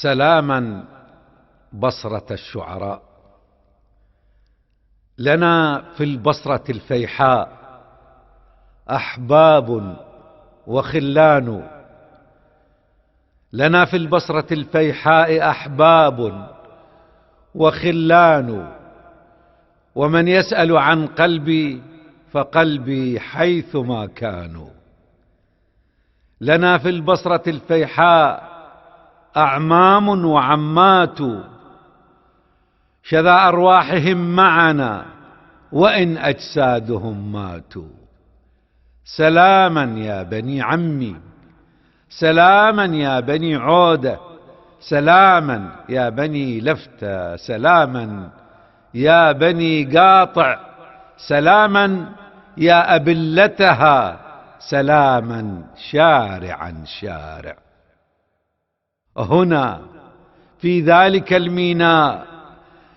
سلاما بصرة الشعراء. لنا في البصرة الفيحاء أحباب وخلان، لنا في البصرة الفيحاء أحباب وخلان، ومن يسأل عن قلبي فقلبي حيثما كانوا. لنا في البصرة الفيحاء أعمام وعمات، شذا أرواحهم معنا وإن أجسادهم ماتوا. سلاما يا بني عمي، سلاما يا بني عودة، سلاما يا بني لفتة، سلاما يا بني قاطع، سلاما يا أبلتها، سلاما شارعا شارع. هنا في ذلك الميناء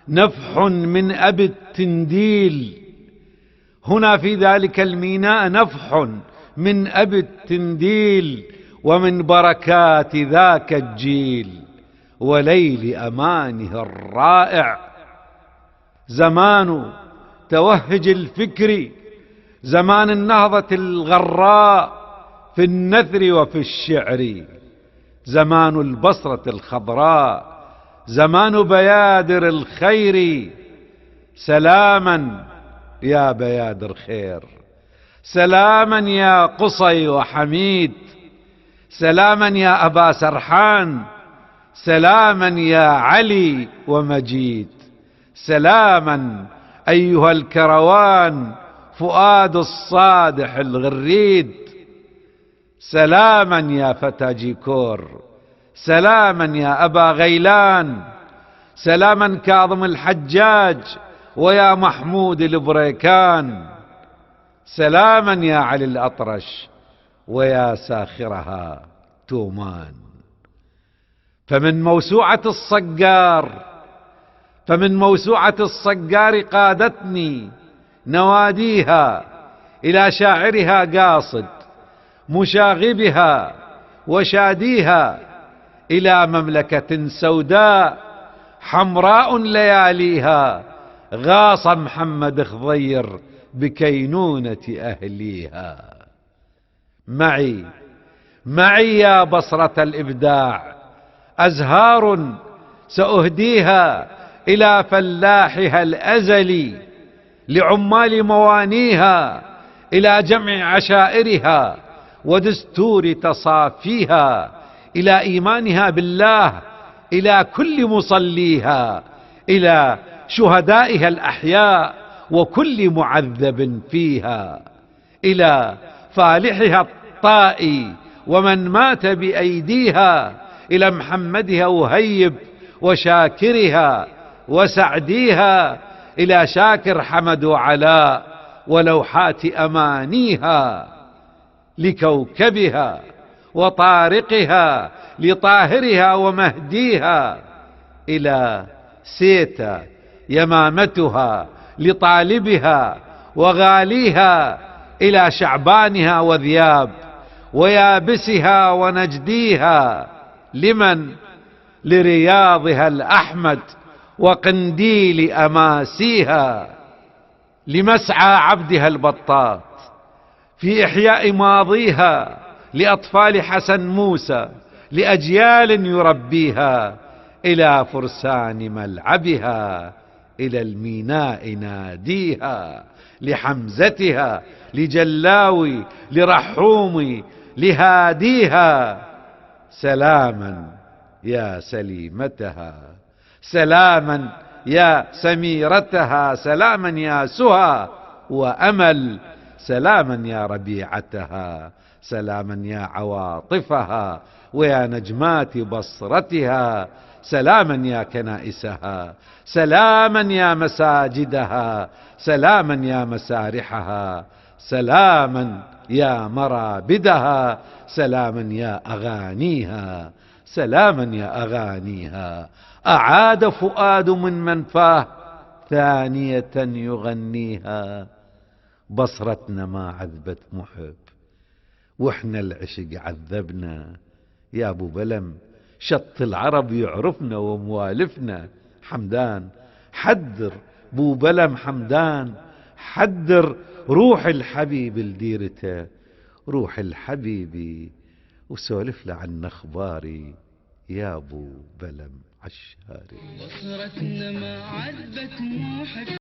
نفح من أبي التنديل، هنا في ذلك الميناء نفح من أبي التنديل، ومن بركات ذاك الجيل وليل أمانه الرائع. زمان توهج الفكر، زمان النهضة الغراء في النثر وفي الشعر، زمان البصرة الخضراء، زمان بيادر الخير. سلاما يا بيادر خير، سلاما يا قصي وحميد، سلاما يا أبا سرحان، سلاما يا علي ومجيد. سلاما أيها الكروان فؤاد الصادح الغريد، سلاما يا فتى جيكور، سلاما يا أبا غيلان، سلاما كاظم الحجاج ويا محمود البريكان، سلاما يا علي الأطرش ويا ساخرها تومان. فمن موسوعة الصقار قادتني نواديها إلى شاعرها قاصد مشاغبها وشاديها، إلى مملكة سوداء حمراء لياليها، غاص محمد خضير بكينونة أهليها. معي يا بصرة الإبداع أزهار سأهديها إلى فلاحها الأزلي، لعمال موانيها، إلى جمع عشائرها ودستور تصافيها، إلى إيمانها بالله، إلى كل مصليها، إلى شهدائها الأحياء وكل معذب فيها، إلى فالحها الطائي ومن مات بأيديها، إلى محمدها وهيب وشاكرها وسعديها، إلى شاكر حمد وعلاء ولوحات أمانيها، لكوكبها وطارقها، لطاهرها ومهديها، إلى سيتا يمامتها، لطالبها وغاليها، إلى شعبانها وذياب ويابسها ونجديها. لمن؟ لرياضها الأحمد وقنديل أماسيها، لمسعى عبدها البطاط في إحياء ماضيها، لأطفال حسن موسى، لأجيال يربيها، إلى فرسان ملعبها، إلى الميناء ناديها، لحمزتها، لجلاوي، لرحومي، لهاديها. سلاما يا سليمتها، سلاما يا سميرتها، سلاما يا سهى وأمل، سلاما يا ربيعتها، سلاما يا عواطفها ويا نجمات بصرتها، سلاما يا كنائسها، سلاما يا مساجدها، سلاما يا مسارحها، سلاما يا مرابدها، سلاما يا أغانيها، سلاما يا أغانيها. أعاد فؤاد من منفاه ثانية يغنيها، بصرتنا ما عذبت محب واحنا العشق عذبنا. يا ابو بلم شط العرب يعرفنا وموالفنا. حمدان حدر بو بلم حمدان، حدر روح الحبيب لديرته، روح الحبيبي وسولف له عن اخباري يا ابو بلم عشاري. بصرتنا ما عذبت نوحك